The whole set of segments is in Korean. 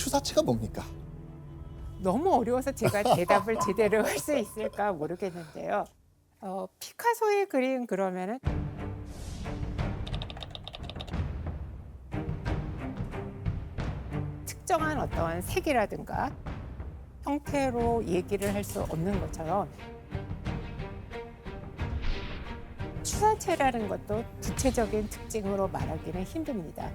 추사체가 뭡니까? 너무 어려워서 제가 대답을 제대로 할 수 있을까 모르겠는데요. 피카소의 그림 그러면은 특정한 어떤 색이라든가 형태로 얘기를 할 수 없는 것처럼 추사체라는 것도 구체적인 특징으로 말하기는 힘듭니다.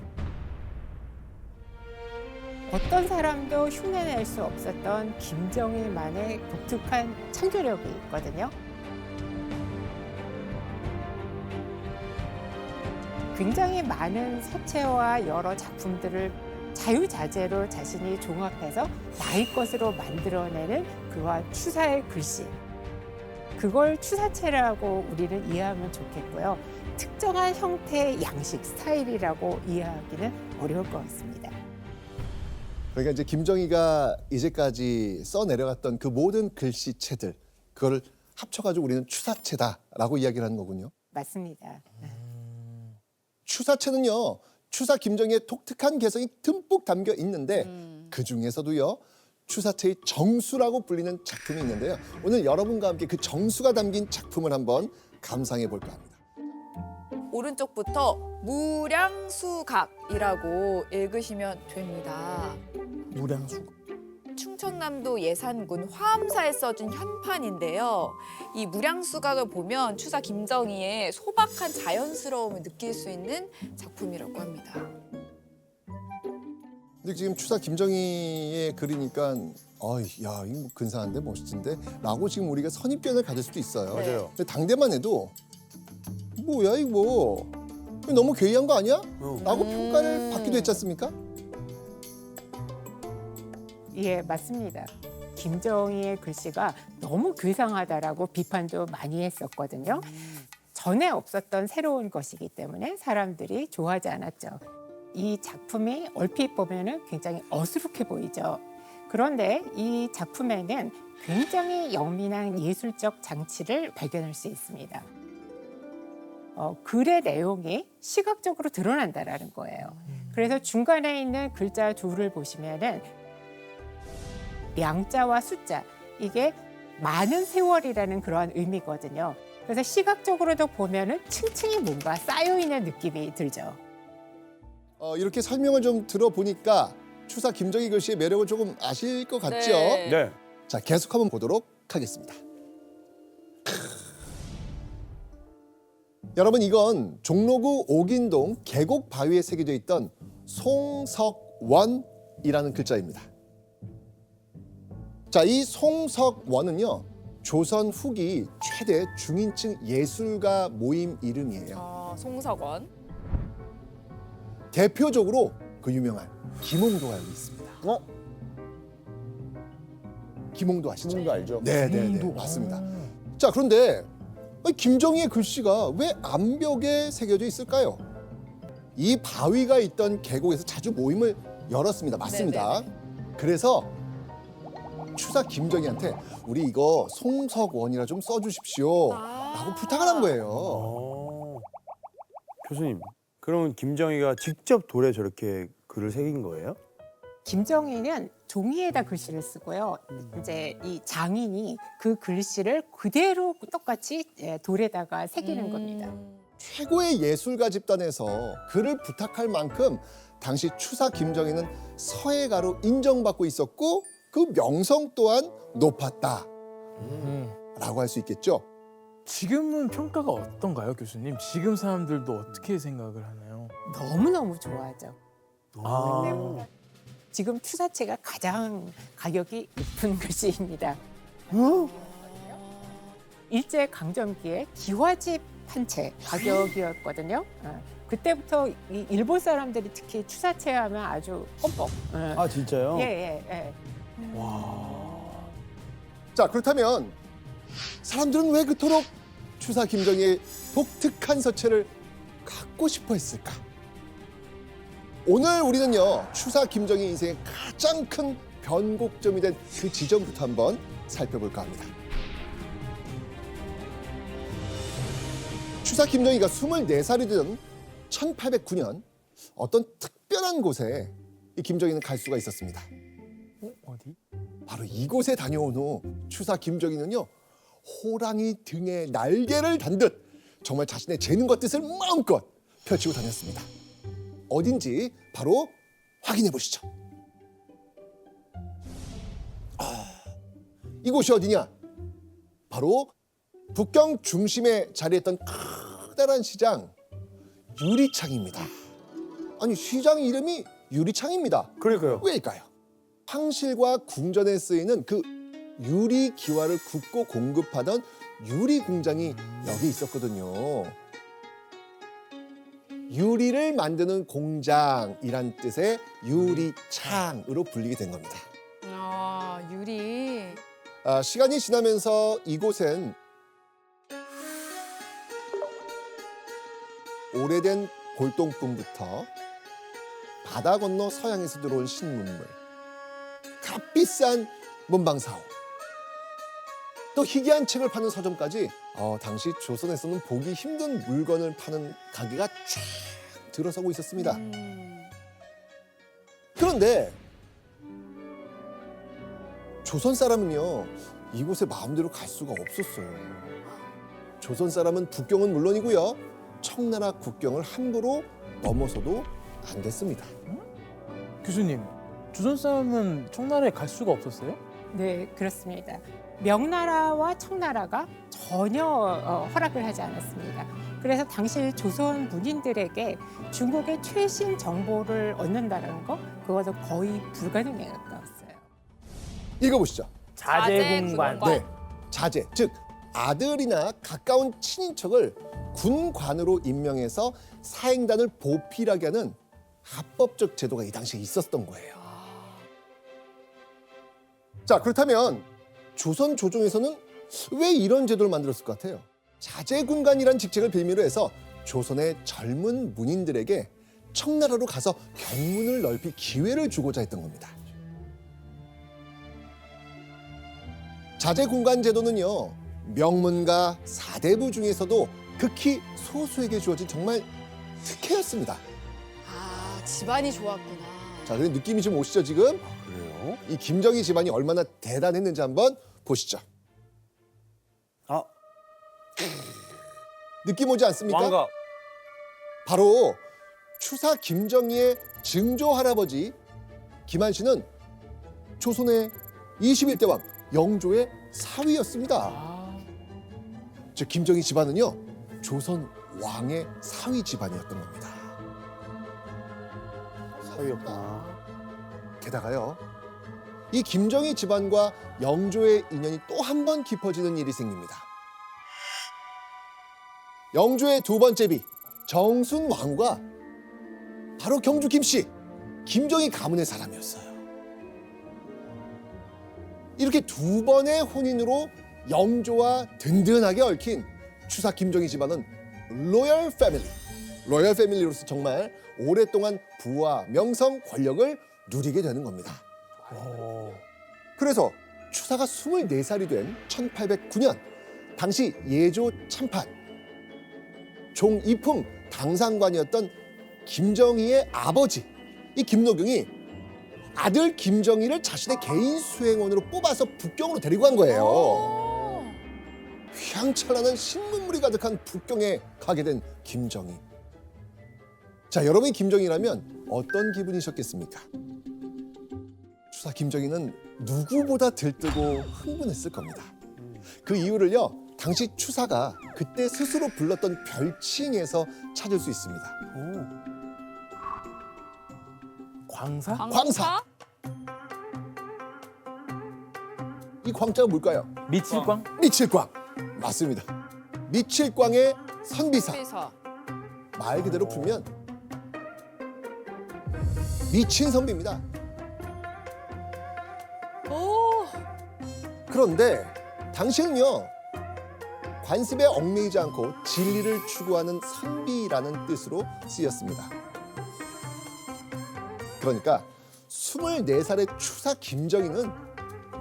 어떤 사람도 흉내낼 수 없었던 김정일만의 독특한 창조력이 있거든요. 굉장히 많은 서체와 여러 작품들을 자유자재로 자신이 종합해서 나의 것으로 만들어내는 그와 추사의 글씨. 그걸 추사체라고 우리는 이해하면 좋겠고요. 특정한 형태의 양식, 스타일이라고 이해하기는 어려울 것 같습니다. 그러니까 이제 김정희가 이제까지 써내려갔던 그 모든 글씨체들, 그거를 합쳐가지고 우리는 추사체다라고 이야기를 하는 거군요. 맞습니다. 추사체는요, 추사 김정희의 독특한 개성이 듬뿍 담겨 있는데 그 중에서도요, 추사체의 정수라고 불리는 작품이 있는데요. 오늘 여러분과 함께 그 정수가 담긴 작품을 한번 감상해 볼까 합니다. 오른쪽부터 무량수각이라고 읽으시면 됩니다. 무량수각. 충청남도 예산군 화엄사에 써진 현판인데요. 이 무량수각을 보면 추사 김정희의 소박한 자연스러움을 느낄 수 있는 작품이라고 합니다. 근데 지금 추사 김정희의 글이니까 야, 이거 뭐 근사한데 멋진데 라고 지금 우리가 선입견을 가질 수도 있어요. 맞아요. 근데 당대만 해도 뭐야 이거 너무 괴이한 거 아니야? 라고 평가를 받기도 했지 않습니까? 예, 맞습니다. 김정희의 글씨가 너무 괴상하다라고 비판도 많이 했었거든요. 전에 없었던 새로운 것이기 때문에 사람들이 좋아하지 않았죠. 이 작품이 얼핏 보면은 굉장히 어수룩해 보이죠. 그런데 이 작품에는 굉장히 영민한 예술적 장치를 발견할 수 있습니다. 글의 내용이 시각적으로 드러난다라는 거예요. 그래서 중간에 있는 글자 둘을 보시면은 양자와 숫자, 이게 많은 세월이라는 그러한 의미거든요. 그래서 시각적으로도 보면은 층층이 뭔가 쌓여 있는 느낌이 들죠. 이렇게 설명을 좀 들어보니까 추사 김정희 글씨의 매력을 조금 아실 것 같죠? 네. 네. 자, 계속 한번 보도록 하겠습니다. 여러분, 이건 종로구 옥인동 계곡 바위에 새겨져 있던 송석원이라는 글자입니다. 자, 이 송석원은요, 조선 후기 최대 중인층 예술가 모임 이름이에요. 송석원. 대표적으로 그 유명한 김홍도가 여기 있습니다. 김홍도 아시죠? 김홍도 알죠? 네, 맞습니다. 자, 그런데 김정희의 글씨가 왜 암벽에 새겨져 있을까요? 이 바위가 있던 계곡에서 자주 모임을 열었습니다. 맞습니다. 그래서 추사 김정희한테 우리 이거 송석원이라 좀 써주십시오 라고 부탁을 한 거예요. 교수님, 그러면 김정희가 직접 돌에 저렇게 글을 새긴 거예요? 김정희는 종이에다 글씨를 쓰고요. 이제 이 장인이 그 글씨를 그대로 똑같이 돌에다가 새기는 겁니다. 최고의 예술가 집단에서 그를 부탁할 만큼 당시 추사 김정희는 서예가로 인정받고 있었고 그 명성 또한 높았다라고 할 수 있겠죠. 지금은 평가가 어떤가요, 교수님? 지금 사람들도 어떻게 생각을 하나요? 너무너무 좋아하죠. 아, 지금 추사체가 가장 가격이 높은 글씨입니다. 일제 강점기에 기와집 한 채 가격이었거든요. 그때부터 이 일본 사람들이 특히 추사체 하면 아주 껌뻑. 아 진짜요? 예. 자, 그렇다면 사람들은 왜 그토록 추사 김정희의 독특한 서체를 갖고 싶어 했을까? 오늘 우리는요, 추사 김정희 인생의 가장 큰 변곡점이 된 그 지점부터 한번 살펴볼까 합니다. 추사 김정희가 24살이 된 1809년 어떤 특별한 곳에 이 김정희는 갈 수가 있었습니다. 어디? 바로 이곳에 다녀온 후 추사 김정희는요, 호랑이 등에 날개를 단 듯 정말 자신의 재능과 뜻을 마음껏 펼치고 다녔습니다. 어딘지 바로 확인해 보시죠. 이곳이 어디냐? 바로 북경 중심에 자리했던 커다란 시장 유리창입니다. 아니, 시장 이름이 유리창입니다. 그러니까요. 왜일까요? 황실과 궁전에 쓰이는 그 유리 기와를 굽고 공급하던 유리 공장이 여기 있었거든요. 유리를 만드는 공장이란 뜻의 유리창으로 불리게 된 겁니다. 아, 유리. 시간이 지나면서 이곳엔 오래된 골동품부터 바다 건너 서양에서 들어온 신문물, 값비싼 문방사업, 또 희귀한 책을 파는 서점까지 당시 조선에서는 보기 힘든 물건을 파는 가게가 쫙 들어서고 있었습니다. 그런데 조선 사람은요, 이곳에 마음대로 갈 수가 없었어요. 조선 사람은 북경은 물론이고요, 청나라 국경을 함부로 넘어서도 안 됐습니다. 교수님, 조선 사람은 청나라에 갈 수가 없었어요? 네, 그렇습니다. 명나라와 청나라가 전혀 허락을 하지 않았습니다. 그래서 당시 조선 문인들에게 중국의 최신 정보를 얻는다는 거, 그것도 거의 불가능에 가까웠어요. 읽어보시죠. 자제공관. 자제공관. 네, 자제, 즉 아들이나 가까운 친인척을 군관으로 임명해서 사행단을 보필하게 하는 합법적 제도가 이 당시에 있었던 거예요. 자, 그렇다면 조선 조정에서는 왜 이런 제도를 만들었을 것 같아요? 자제군관이란 직책을 빌미로 해서 조선의 젊은 문인들에게 청나라로 가서 경문을 넓힐 기회를 주고자 했던 겁니다. 자제군관 제도는요, 명문가 사대부 중에서도 극히 소수에게 주어진 정말 특혜였습니다. 아, 집안이 좋았구나. 자, 그 느낌이 좀 오시죠, 지금? 그래요? 이 김정희 집안이 얼마나 대단했는지 한번 보시죠. 아, 느낌 오지 않습니까? 왕가. 바로 추사 김정희의 증조 할아버지 김한 씨는 조선의 21대 왕 영조의 사위였습니다. 즉 김정희 집안은요, 조선 왕의 사위 집안이었던 겁니다. 사위였구나. 게다가요, 이 김정희 집안과 영조의 인연이 또 한 번 깊어지는 일이 생깁니다. 영조의 두 번째 비 정순 왕과 바로 경주 김씨 김정희 가문의 사람이었어요. 이렇게 두 번의 혼인으로 영조와 든든하게 얽힌 추사 김정희 집안은 로열 패밀리, 로열 패밀리로서 정말 오랫동안 부와 명성, 권력을 누리게 되는 겁니다. 그래서 추사가 24살이 된 1809년 당시 예조 참판 종이품 당상관이었던 김정희의 아버지 이 김노경이 아들 김정희를 자신의 개인 수행원으로 뽑아서 북경으로 데리고 간 거예요. 휘황찬란한 신문물이 가득한 북경에 가게 된 김정희. 자, 여러분이 김정희라면 어떤 기분이셨겠습니까? 추사 김정희는 누구보다 들뜨고 흥분했을 겁니다. 그 이유를요, 당시 추사가 그때 스스로 불렀던 별칭에서 찾을 수 있습니다. 광사? 광사. 이 광자가 뭘까요? 미칠광? 미칠광. 맞습니다. 미칠광의 선비사. 회사. 말 그대로 풀면 미친 선비입니다. 오, 그런데 당시에는요, 관습에 얽매이지 않고 진리를 추구하는 선비라는 뜻으로 쓰였습니다. 그러니까 24살의 추사 김정희는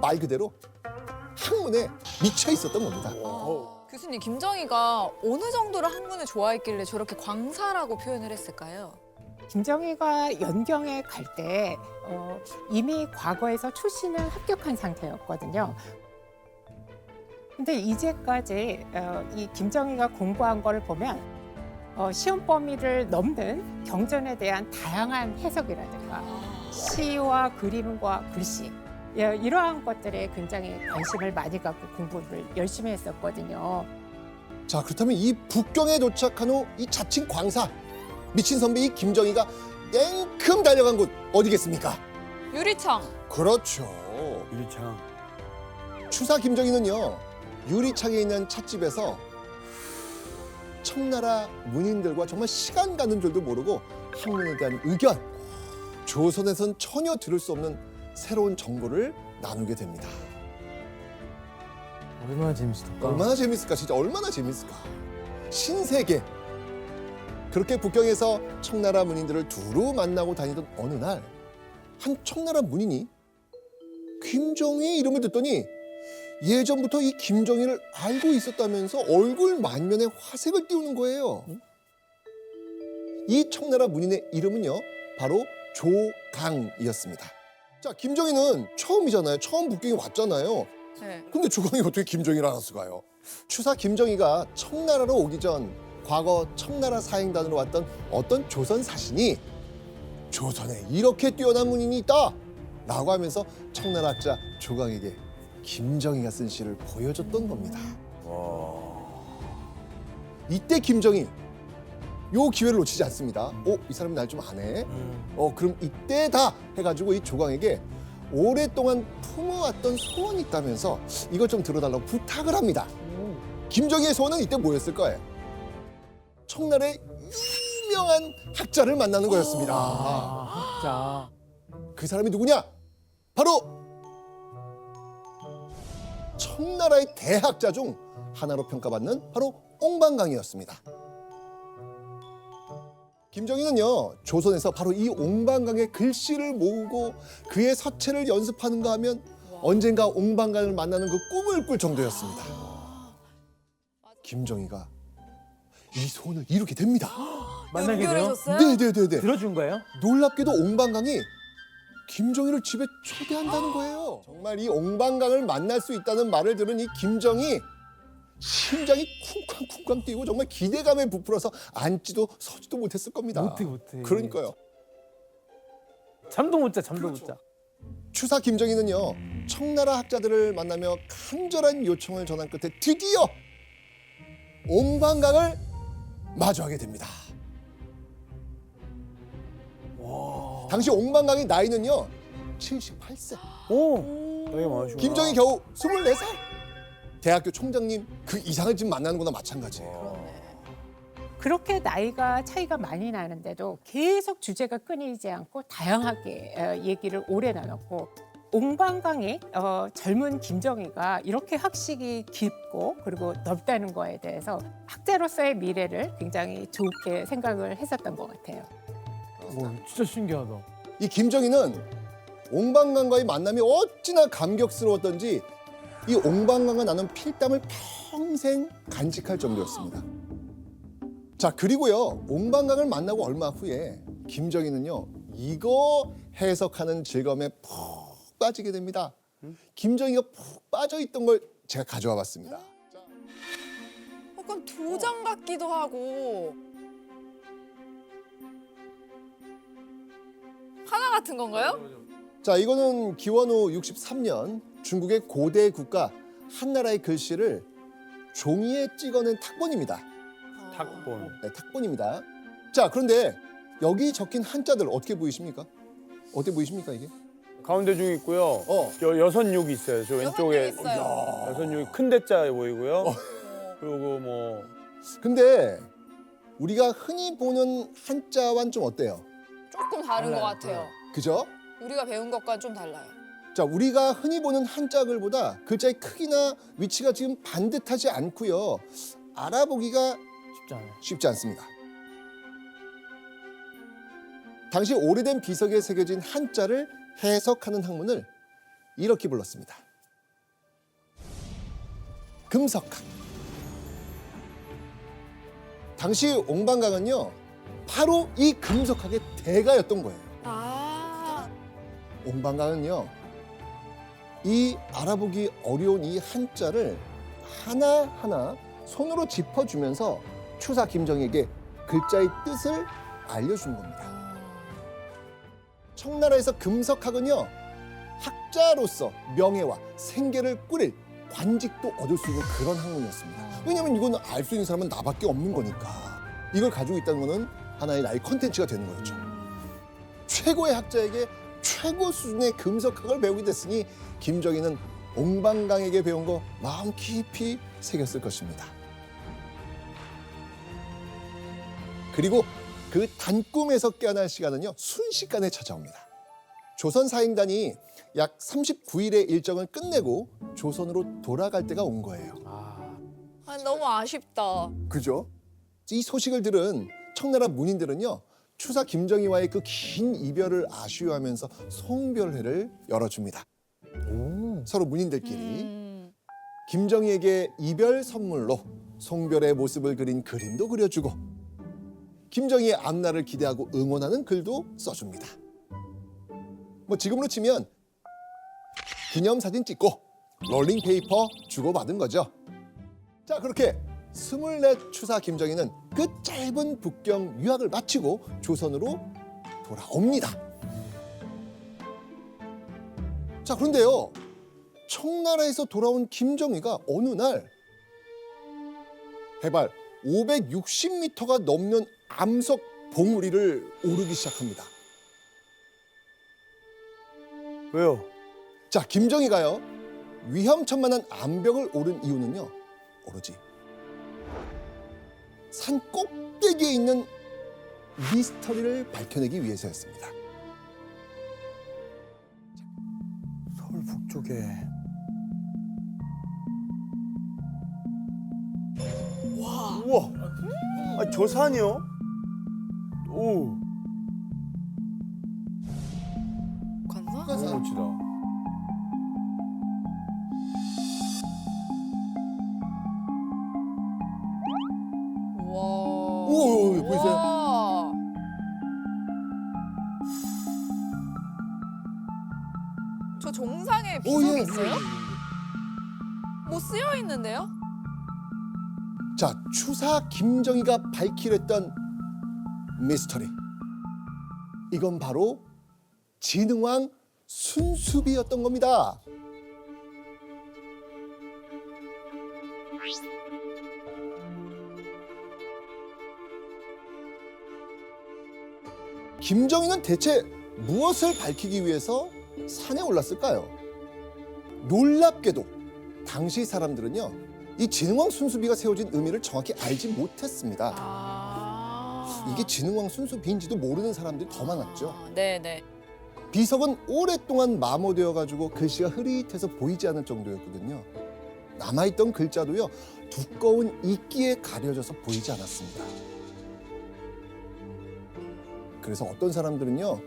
말 그대로 학문에 미쳐 있었던 겁니다. 교수님, 김정희가 어느 정도로 학문을 좋아했길래 저렇게 광사라고 표현을 했을까요? 김정희가 연경에 갈 때 이미 과거에서 출신을 합격한 상태였거든요. 근데 이제까지 이 김정희가 공부한 거를 보면 시험 범위를 넘는 경전에 대한 다양한 해석이라든가 시와 그림과 글씨 이러한 것들에 굉장히 관심을 많이 갖고 공부를 열심히 했었거든요. 자, 그렇다면 이 북경에 도착한 후 이 자칭 광사 미친 선배 이 김정희가 땡큼 달려간 곳 어디겠습니까? 유리창. 그렇죠. 유리창. 추사 김정희는요, 유리창에 있는 찻집에서 청나라 문인들과 정말 시간 가는 줄도 모르고 학문에 대한 의견, 조선에선 전혀 들을 수 없는 새로운 정보를 나누게 됩니다. 얼마나 재밌을까? 얼마나 재밌을까? 진짜 얼마나 재밌을까? 신세계. 그렇게 북경에서 청나라 문인들을 두루 만나고 다니던 어느 날 한 청나라 문인이 김정희 이름을 듣더니 예전부터 이 김정희를 알고 있었다면서 얼굴 만면에 화색을 띄우는 거예요. 이 청나라 문인의 이름은요, 바로 조강이었습니다. 자, 김정희는 처음이잖아요. 처음 북경에 왔잖아요. 네. 근데 조강이 어떻게 김정희를 알았을까요? 추사 김정희가 청나라로 오기 전 과거 청나라 사행단으로 왔던 어떤 조선 사신이 조선에 이렇게 뛰어난 문인이 있다 라고 하면서 청나라 학자 조강에게 김정희가 쓴 시를 보여줬던 겁니다. 이때 김정희 요 기회를 놓치지 않습니다. 이 사람이 날 좀 아네. 그럼 이때다 해가지고 이 조강에게 오랫동안 품어왔던 소원이 있다면서 이것 좀 들어달라고 부탁을 합니다. 김정희의 소원은 이때 뭐였을 거예요? 청나라의 유명한 학자를 만나는 거였습니다. 학자. 그 사람이 누구냐? 바로 청나라의 대학자 중 하나로 평가받는 바로 옹방강이었습니다. 김정희는요, 조선에서 바로 이 옹방강의 글씨를 모으고 그의 서체를 연습하는가 하면 언젠가 옹방강을 만나는 그 꿈을 꿀 정도였습니다. 김정희가 이 소원을 이루게 됩니다. 만나게 돼요? 연결해줬어요? 네네네네. 들어준 거예요? 놀랍게도 옹방강이 김정희를 집에 초대한다는 거예요. 정말 이 옹방강을 만날 수 있다는 말을 들은 이 김정희 심장이 쿵쾅쿵쾅 뛰고 정말 기대감에 부풀어서 앉지도 서지도 못했을 겁니다. 못해. 그러니까요. 잠도 못 자, 잠도 못 자. 추사 김정희는요, 청나라 학자들을 만나며 간절한 요청을 전한 끝에 드디어 옹방강을 마주하게 됩니다. 당시 옹방강의 나이는요 78세. 되게 많으시구나. 김정희 겨우 24살. 대학교 총장님 그 이상을 지금 만나는 거나 마찬가지예요. 그렇게 나이가 차이가 많이 나는데도 계속 주제가 끊이지 않고 다양하게 얘기를 오래 나눴고, 옹방강이 젊은 김정희가 이렇게 학식이 깊고 그리고 넓다는 거에 대해서 학자로서의 미래를 굉장히 좋게 생각을 했었던 것 같아요. 진짜 신기하다. 이 김정희는 옹방강과의 만남이 어찌나 감격스러웠던지 이 옹방강과 나눈 필담을 평생 간직할 정도였습니다. 자, 그리고요, 옹방강을 만나고 얼마 후에 김정희는요, 이거 해석하는 즐거움에 푹 빠지게 됩니다. 김정희가 푹 빠져있던 걸 제가 가져와 봤습니다. 약간 도장 같기도 하고 하나 같은 건가요? 자, 이거는 기원후 63년 중국의 고대 국가 한나라의 글씨를 종이에 찍어낸 탁본입니다. 탁본. 네, 탁본입니다. 자, 그런데 여기 적힌 한자들 어떻게 보이십니까? 어떻게 보이십니까, 이게? 가운데 중 있고요. 여선육 있어요. 저 왼쪽에 있어요. 여선육이 큰 대자 보이고요. 그리고 뭐 근데 우리가 흔히 보는 한자와는 좀 어때요? 조금 다른 것 같아요. 그죠? 우리가 배운 것과는 좀 달라요. 자, 우리가 흔히 보는 한자 글보다 글자의 크기나 위치가 지금 반듯하지 않고요. 알아보기가 쉽지 않아요. 쉽지 않습니다. 당시 오래된 비석에 새겨진 한자를 해석하는 학문을 이렇게 불렀습니다. 금석학. 당시 옹방강은요, 바로 이 금속학의 대가였던 거예요. 아, 옹방강은요, 이 알아보기 어려운 이 한자를 하나하나 손으로 짚어주면서 추사 김정희에게 글자의 뜻을 알려준 겁니다. 청나라에서 금석학은요, 학자로서 명예와 생계를 꾸릴 관직도 얻을 수 있는 그런 학문이었습니다. 왜냐하면 이건 알 수 있는 사람은 나밖에 없는 거니까. 이걸 가지고 있다는 거는 하나의 나의 컨텐츠가 되는 거였죠. 최고의 학자에게 최고 수준의 금속학을 배우게 됐으니 김정희는 옹방강에게 배운 거 마음 깊이 새겼을 것입니다. 그리고 그 단꿈에서 깨어날 시간은요, 순식간에 찾아옵니다. 조선 사행단이 약 39일의 일정을 끝내고 조선으로 돌아갈 때가 온 거예요. 아, 너무 아쉽다. 그죠? 이 소식을 들은 청나라 문인들은요, 추사 김정희와의 그 긴 이별을 아쉬워하면서 송별회를 열어줍니다. 서로 문인들끼리 김정희에게 이별 선물로 송별의 모습을 그린 그림도 그려주고 김정희의 앞날을 기대하고 응원하는 글도 써줍니다. 뭐 지금으로 치면 기념사진 찍고 롤링페이퍼 주고받은 거죠. 자, 그렇게 24 추사 김정희는 그 짧은 북경 유학을 마치고 조선으로 돌아옵니다. 자, 그런데요, 청나라에서 돌아온 김정희가 어느 날 해발 560m가 넘는 암석 봉우리를 오르기 시작합니다. 왜요? 자, 김정희가요, 위험천만한 암벽을 오른 이유는요, 오로지 산 꼭대기에 있는 미스터리를 밝혀내기 위해서였습니다. 서울 북쪽에. 우와. 아, 저 산이요? 오. 관상? 너무 멋지다. 와. 오, 보이세요? 와. 저 정상에 비석이 있어요? 뭐 쓰여 있는데요? 자, 추사 김정희가 밝히랬던 미스터리. 이건 바로 진흥왕 순수비였던 겁니다. 김정희는 대체 무엇을 밝히기 위해서 산에 올랐을까요? 놀랍게도 당시 사람들은요, 이 진흥왕 순수비가 세워진 의미를 정확히 알지 못했습니다. 아. 이게 진흥왕 순수비인지도 모르는 사람들이 더 많았죠. 네네. 비석은 오랫동안 마모되어 가지고 글씨가 흐릿해서 보이지 않을 정도였거든요. 남아있던 글자도요, 두꺼운 이끼에 가려져서 보이지 않았습니다. 그래서 어떤 사람들은요,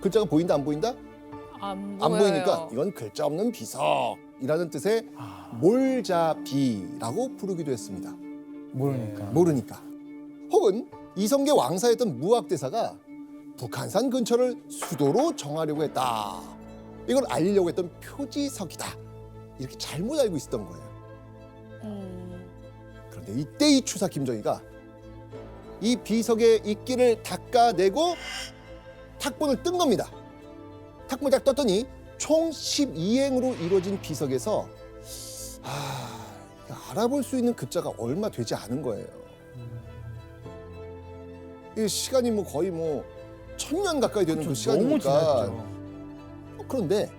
글자가 보인다 안 보인다? 안 안 보여요. 보이니까 이건 글자 없는 비석이라는 뜻의 몰자비라고 부르기도 했습니다. 모르니까. 모르니까. 혹은 이성계 왕사였던 무학대사가 북한산 근처를 수도로 정하려고 했다, 이걸 알리려고 했던 표지석이다, 이렇게 잘못 알고 있었던 거예요. 그런데 이때 이 추사 김정희가 이 비석의 이끼를 닦아내고 탁본을 뜬 겁니다. 탁본을 딱 떴더니 총 12행으로 이루어진 비석에서 알아볼 수 있는 글자가 얼마 되지 않은 거예요. 이 시간이 뭐 거의 뭐 1000년 가까이 되는 그 너무 시간이니까. 지났죠. 그런데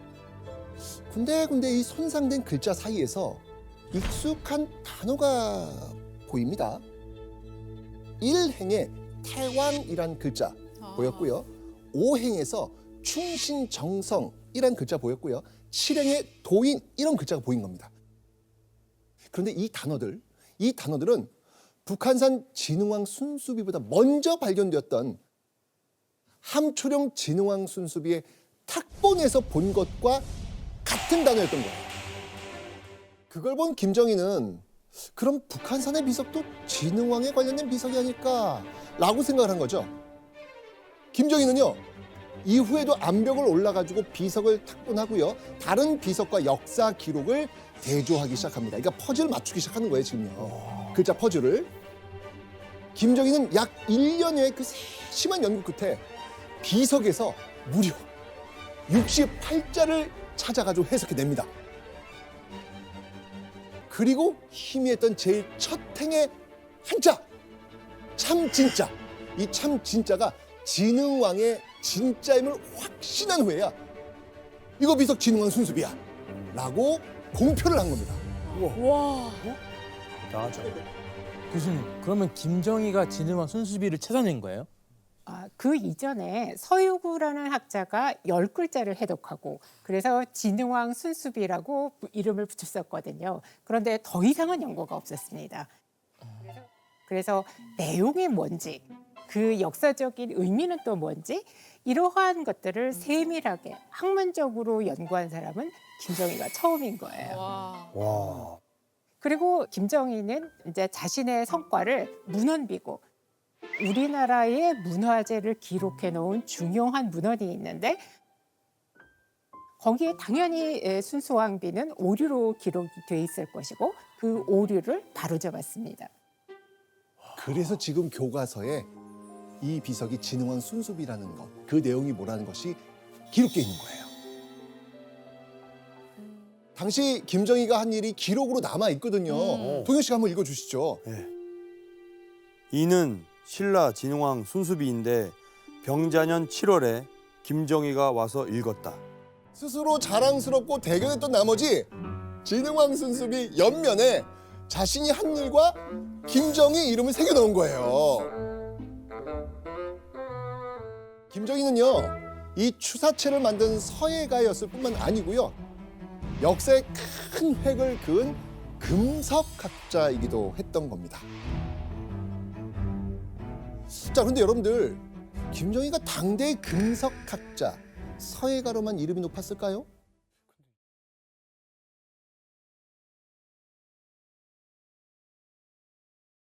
군데군데 이 손상된 글자 사이에서 익숙한 단어가 보입니다. 1행에 태왕이란 글자 보였고요. 5행에서 충신정성이란 글자 보였고요. 7행에 도인, 이런 글자가 보인 겁니다. 그런데 이 단어들은 북한산 진흥왕 순수비보다 먼저 발견되었던 함초령 진흥왕 순수비의 탁본에서 본 것과 같은 단어였던 거예요. 그걸 본 김정희는 그럼 북한산의 비석도 진흥왕에 관련된 비석이 아닐까, 라고 생각을 한 거죠. 김정희는요, 이후에도 암벽을 올라가지고 비석을 탁본하고요, 다른 비석과 역사 기록을 대조하기 시작합니다. 그러니까 퍼즐을 맞추기 시작하는 거예요, 지금요. 글자 퍼즐을. 김정희는 약 1년여의 그 세심한 연구 끝에 비석에서 무려 68자를 찾아가지고 해석해냅니다. 그리고 희미했던 제일 첫 행의 한자, 참진자. 이 참진자가 진흥왕의 진짜임을 확신한 후에야 이거 비석 진흥왕 순수비야 라고 공표를 한 겁니다. 와. 대단하죠. 교수님, 그러면 김정희가 진흥왕 순수비를 찾아낸 거예요? 그 이전에 서유구라는 학자가 10글자를 해독하고 그래서 진흥왕 순수비라고 이름을 붙였었거든요. 그런데 더 이상은 연구가 없었습니다. 그래서 내용이 뭔지, 그 역사적인 의미는 또 뭔지 이러한 것들을 세밀하게 학문적으로 연구한 사람은 김정희가 처음인 거예요. 와. 와. 그리고 김정희는 이제 자신의 성과를 문헌비고 우리나라의 문화재를 기록해 놓은 중요한 문헌이 있는데 거기에 당연히 순수왕비는 오류로 기록이 돼 있을 것이고 그 오류를 바로잡았습니다. 그래서 지금 교과서에 이 비석이 진흥왕 순수비라는 것, 그 내용이 뭐라는 것이 기록되어 있는 거예요. 당시 김정희가 한 일이 기록으로 남아 있거든요. 동현 씨가 한번 읽어주시죠. 네. 이는 신라 진흥왕 순수비인데 병자년 7월에 김정희가 와서 읽었다. 스스로 자랑스럽고 대견했던 나머지 진흥왕 순수비 옆면에 자신이 한 일과 김정희 이름을 새겨놓은 거예요. 김정희는요, 이 추사체를 만든 서예가였을 뿐만 아니고요, 역사에 큰 획을 그은 금석학자이기도 했던 겁니다. 자, 그런데 여러분들, 김정희가 당대의 금석학자, 서예가로만 이름이 높았을까요?